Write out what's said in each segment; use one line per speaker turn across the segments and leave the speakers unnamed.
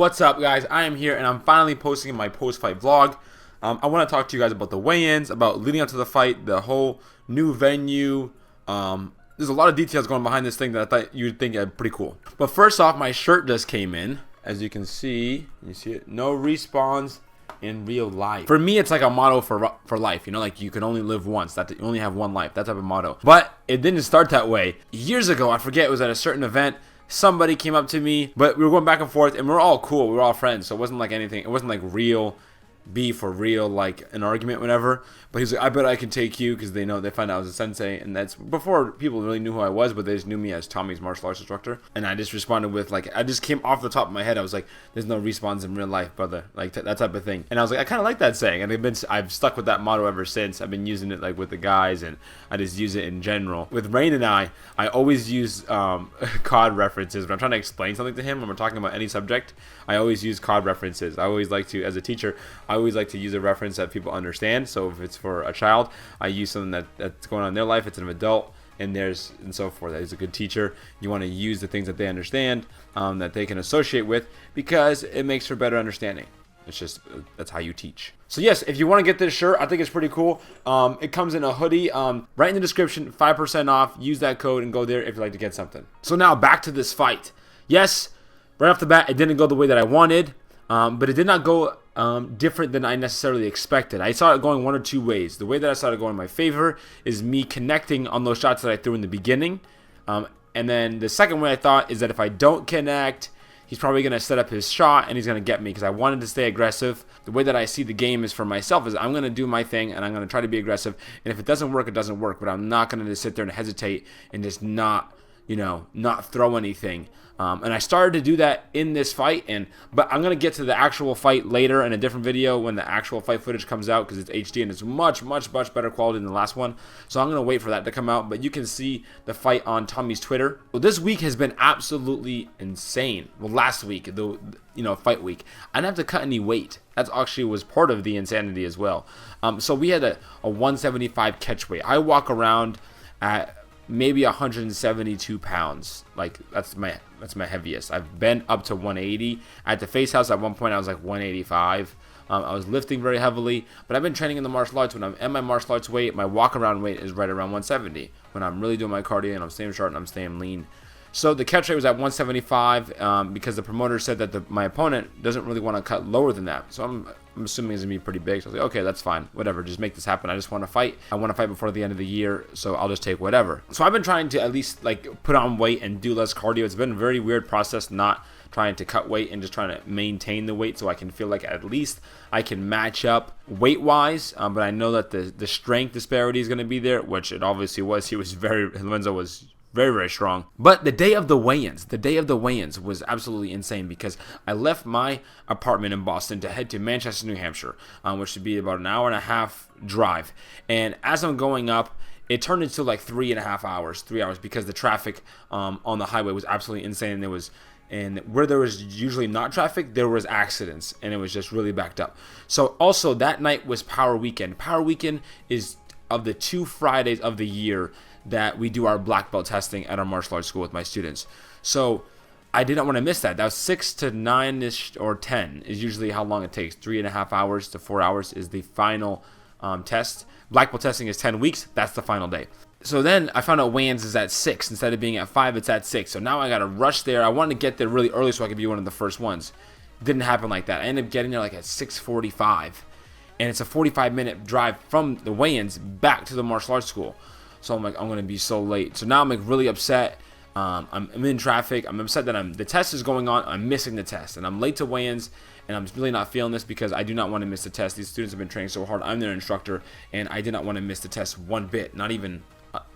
What's up, guys? I am here and I'm finally posting my post-fight vlog. I want to talk to you guys about the weigh-ins, about leading up to the fight, the whole new venue. There's a lot of details going behind this thing that I thought you'd think are pretty cool. But first off, my shirt just came in. As you can see, it? No respawns in real life. For me, it's like a motto for life. You know, like you can only live once. That you only have one life. That type of motto. But it didn't start that way. Years ago, I forget, it was at a certain event. Somebody came up to me, but we were going back and forth, and we were all cool. We were all friends, so it wasn't like anything. It wasn't like real beef or real like an argument, whatever. But he's like, I bet I can take you, because they find out I was a sensei, and that's before people really knew who I was, but they just knew me as Tommy's martial arts instructor. And I just responded with like, I just came off the top of my head. I was like, there's no respawns in real life, brother, like that type of thing. And I was like, I kind of like that saying, and I've stuck with that motto ever since. I've been using it like with the guys, and I just use it in general. With Rain and I always use COD references when I'm trying to explain something to him. When we're talking about any subject, I always use COD references. I always like to, as a teacher, I always like to use a reference that people understand. So if it's for a child, I use something that's going on in their life. It's an adult, and so forth. As a good teacher, you want to use the things that they understand, that they can associate with, because it makes for better understanding. It's just, that's how you teach. So yes, if you want to get this shirt, I think it's pretty cool. It comes in a hoodie. Right in the description, 5% off. Use that code and go there if you'd like to get something. So now back to this fight. Yes, right off the bat, it didn't go the way that I wanted, but it did not go different than I necessarily expected. I saw it going one or two ways. The way that I saw it going in my favor is me connecting on those shots that I threw in the beginning. And then the second way I thought is that if I don't connect, he's probably going to set up his shot and he's going to get me, because I wanted to stay aggressive. The way that I see the game is for myself is I'm going to do my thing and I'm going to try to be aggressive. And if it doesn't work, it doesn't work. But I'm not going to just sit there and hesitate and just not throw anything. And I started to do that in this fight, but I'm going to get to the actual fight later in a different video when the actual fight footage comes out, because it's HD and it's much better quality than the last one. So I'm going to wait for that to come out, but you can see the fight on Tommy's Twitter. Well, this week has been absolutely insane. Well, last week, fight week, I didn't have to cut any weight. That actually was part of the insanity as well. So we had a 175 catch weight. I walk around at maybe 172 pounds. Like that's my heaviest. I've been up to 180 at the Face House. At one point I was like 185. I was lifting very heavily, but I've been training in the martial arts. When I'm at my martial arts weight, my walk around weight is right around 170 when I'm really doing my cardio and I'm staying short and I'm staying lean. So the catch rate was at 175 because the promoter said that my opponent doesn't really want to cut lower than that. So I'm assuming it's going to be pretty big. So I was like, okay, that's fine. Whatever, just make this happen. I just want to fight. I want to fight before the end of the year, so I'll just take whatever. So I've been trying to at least like put on weight and do less cardio. It's been a very weird process, not trying to cut weight and just trying to maintain the weight so I can feel like at least I can match up weight-wise. But I know that the strength disparity is going to be there, which it obviously was. Lorenzo was very strong. But the day of the weigh-ins was absolutely insane, because I left my apartment in Boston to head to Manchester, New Hampshire, which should be about an hour and a half drive. And as I'm going up, it turned into like 3 hours, because the traffic on the highway was absolutely insane. And where there was usually not traffic, there was accidents, and it was just really backed up. So also that night was Power Weekend. Power Weekend is of the 2 Fridays of the year that we do our black belt testing at our martial arts school with my students. So I did not want to miss that. That was 6 to 9-ish or 10 is usually how long it takes. 3.5 hours to 4 hours is the final test. Black belt testing is 10 weeks. That's the final day. So then I found out weigh-ins is at 6. Instead of being at 5, it's at 6. So now I got to rush there. I wanted to get there really early so I could be one of the first ones. Didn't happen like that. I ended up getting there like at 6:45. And it's a 45-minute drive from the weigh-ins back to the martial arts school. So I'm like, I'm going to be so late. So now I'm like really upset. I'm in traffic. I'm upset that the test is going on. I'm missing the test. And I'm late to weigh-ins. And I'm really not feeling this, because I do not want to miss the test. These students have been training so hard. I'm their instructor. And I did not want to miss the test one bit. Not even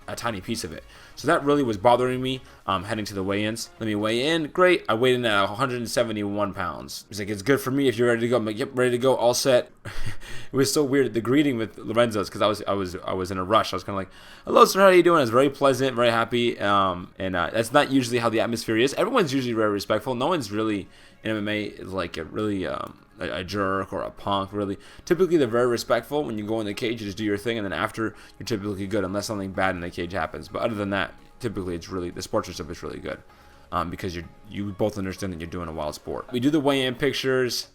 a tiny piece of it. So that really was bothering me heading to the weigh-ins. Let me weigh in. Great. I weighed in at 171 pounds. He's like, it's good for me if you're ready to go. I'm like, yep, ready to go, all set. It was so weird, the greeting with Lorenzo's, because I was in a rush. I was kind of like, hello sir, how are you doing? I was very pleasant, very happy. And that's not usually how the atmosphere is. Everyone's usually very respectful. No one's really in MMA is like a jerk or a punk, really. Typically, they're very respectful. When you go in the cage, you just do your thing, and then after, you're typically good, unless something bad in the cage happens. But other than that, typically, the sportsmanship is really good. because you both understand that you're doing a wild sport. We do the weigh-in pictures.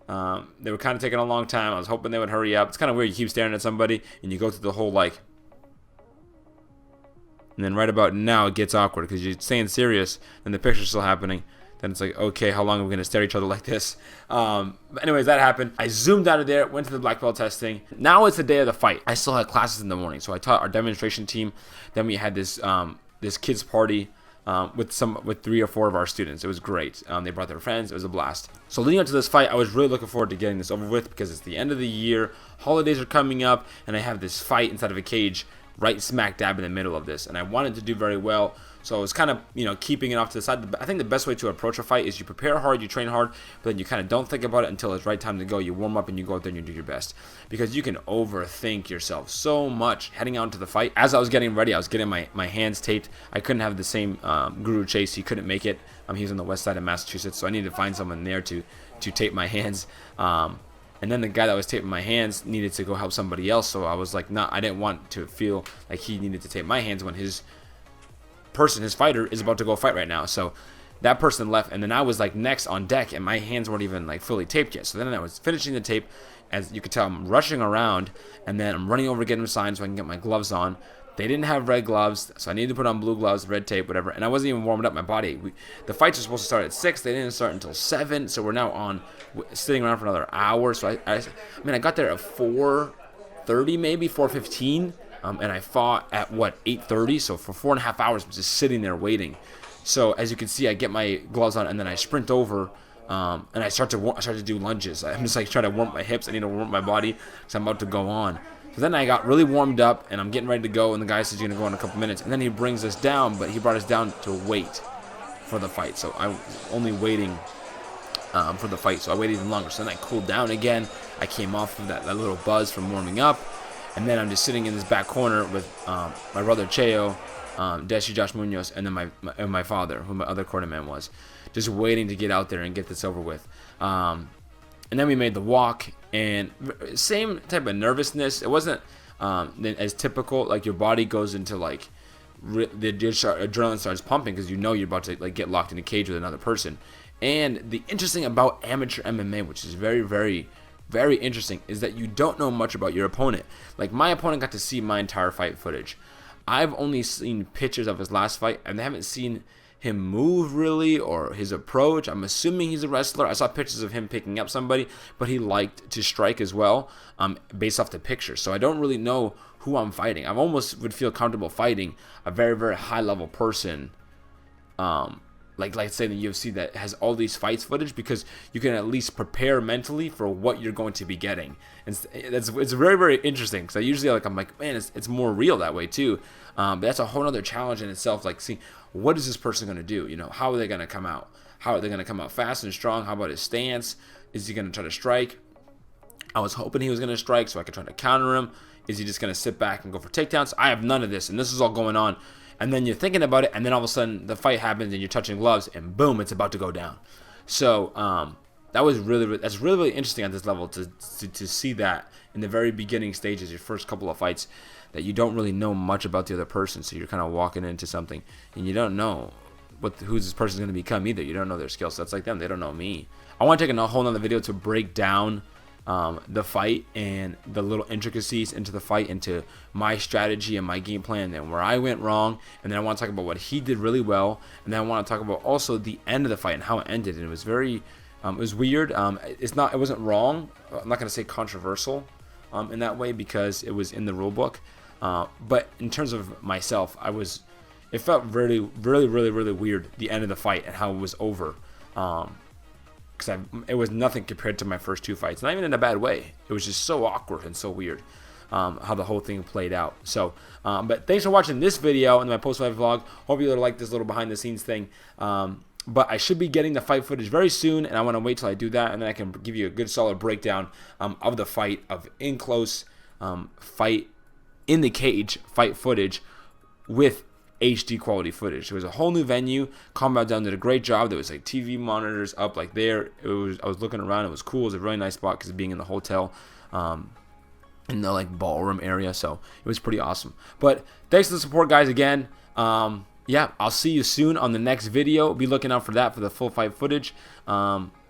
They were kind of taking a long time. I was hoping they would hurry up. It's kind of weird. You keep staring at somebody and you go through the whole like, and then right about now it gets awkward because you're staying serious and the picture's still happening. Then it's like, okay, how long are we going to stare at each other like this? But anyways, that happened. I zoomed out of there, went to the black belt testing. Now it's the day of the fight. I still had classes in the morning, so I taught our demonstration team. Then we had this this kids party with 3 or 4 of our students. It was great. They brought their friends. It was a blast. So leading up to this fight, I was really looking forward to getting this over with because it's the end of the year. Holidays are coming up, and I have this fight inside of a cage right smack dab in the middle of this, and I wanted to do very well. So I was kind of, keeping it off to the side. I think the best way to approach a fight is you prepare hard, you train hard, but then you kind of don't think about it until it's right time to go. You warm up and you go out there and you do your best. Because you can overthink yourself so much heading out into the fight. As I was getting ready, I was getting my hands taped. I couldn't have the same Guru Chase. He couldn't make it. He was on the west side of Massachusetts, so I needed to find someone there to tape my hands. And then the guy that was taping my hands needed to go help somebody else. So I was like, nah, I didn't want to feel like he needed to tape my hands when his fighter is about to go fight right now. So that person left, and then I was like next on deck, and my hands weren't even like fully taped yet. So then I was finishing the tape. As you could tell, I'm rushing around, and then I'm running over to get them signed so I can get my gloves on. They didn't have red gloves, so I needed to put on blue gloves, red tape, whatever. And I wasn't even warming up my body. The fights were supposed to start at 6. They didn't start until 7. So we're now sitting around for another hour. So I got there at 4:30, maybe 4:15. And I fought at 8:30. So for 4.5 hours, I'm just sitting there waiting. So as you can see, I get my gloves on, and then I sprint over. And I start to do lunges. I'm just like trying to warm my hips. I need to warm my body because I'm about to go on. So then I got really warmed up, and I'm getting ready to go, and the guy says, you're going to go in a couple minutes. And then he brings us down, but he brought us down to wait for the fight. So I was only waiting for the fight, so I waited even longer. So then I cooled down again. I came off of that little buzz from warming up, and then I'm just sitting in this back corner with my brother Cheo, Deshi Josh Munoz, and then my father, who my other quarterman was, just waiting to get out there and get this over with. And then we made the walk, and same type of nervousness. It wasn't as typical. Like your body goes into like the adrenaline starts pumping because you're about to like get locked in a cage with another person. And the interesting about amateur MMA, which is very, very, very interesting, is that you don't know much about your opponent. Like my opponent got to see my entire fight footage. I've only seen pictures of his last fight, and I haven't seen him move really or his approach. I'm assuming he's a wrestler. I saw pictures of him picking up somebody, but he liked to strike as well, based off the picture. So I don't really know who I'm fighting. I almost would feel comfortable fighting a very, very high level person, like say in the UFC that has all these fights footage, because you can at least prepare mentally for what you're going to be getting. And it's very, very interesting because I'm like, man, it's more real that way too. But that's a whole other challenge in itself. Like, see, what is this person going to do? How are they going to come out? How are they going to come out fast and strong? How about his stance? Is he going to try to strike? I was hoping he was going to strike so I could try to counter him. Is he just going to sit back and go for takedowns? I have none of this, and this is all going on. And then you're thinking about it, and then all of a sudden the fight happens, and you're touching gloves, and boom, it's about to go down. So that's really interesting at this level to see that in the very beginning stages, your first couple of fights, that you don't really know much about the other person. So you're kind of walking into something, and you don't know who this person's going to become either. You don't know their skill sets like them. They don't know me. I want to take a whole nother video to break down the fight and the little intricacies into the fight, into my strategy and my game plan, and where I went wrong. And then I want to talk about what he did really well, and then I want to talk about also the end of the fight and how it ended. And it was very it was weird. It wasn't wrong. I'm not going to say controversial in that way because it was in the rule book, but in terms of myself, it felt really, really, really, really weird, the end of the fight and how it was over. Because it was nothing compared to my first 2 fights, not even in a bad way. It was just so awkward and so weird how the whole thing played out. So, but thanks for watching this video and my post-fight vlog. Hope you like this little behind-the-scenes thing. But I should be getting the fight footage very soon, and I want to wait till I do that, and then I can give you a good, solid breakdown of the fight, of in-close fight in the cage fight footage with HD quality footage. It was a whole new venue. Combat Down did a great job. There was like TV monitors up like there. I was looking around. It was cool. It was a really nice spot because of being in the hotel, in the like ballroom area. So it was pretty awesome. But thanks for the support, guys. Again, yeah, I'll see you soon on the next video. Be looking out for that, for the full fight footage.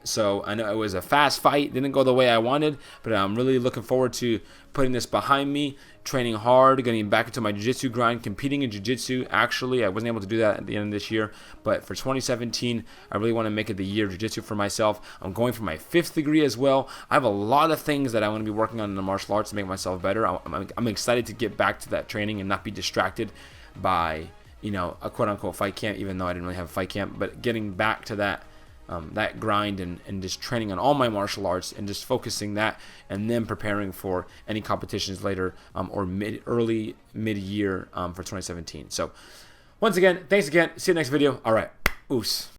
So I know it was a fast fight, didn't go the way I wanted, but I'm really looking forward to putting this behind me, training hard, getting back into my jiu-jitsu grind, competing in jiu-jitsu. Actually, I wasn't able to do that at the end of this year, but for 2017, I really want to make it the year of jiu-jitsu for myself. I'm going for my 5th degree as well. I have a lot of things that I want to be working on in the martial arts to make myself better. I'm excited to get back to that training and not be distracted by, you know, a quote-unquote fight camp, even though I didn't really have a fight camp, but getting back to that that grind and just training on all my martial arts and just focusing that, and then preparing for any competitions later or early mid-year for 2017. So once again, thanks again. See you next video. All right. Oos.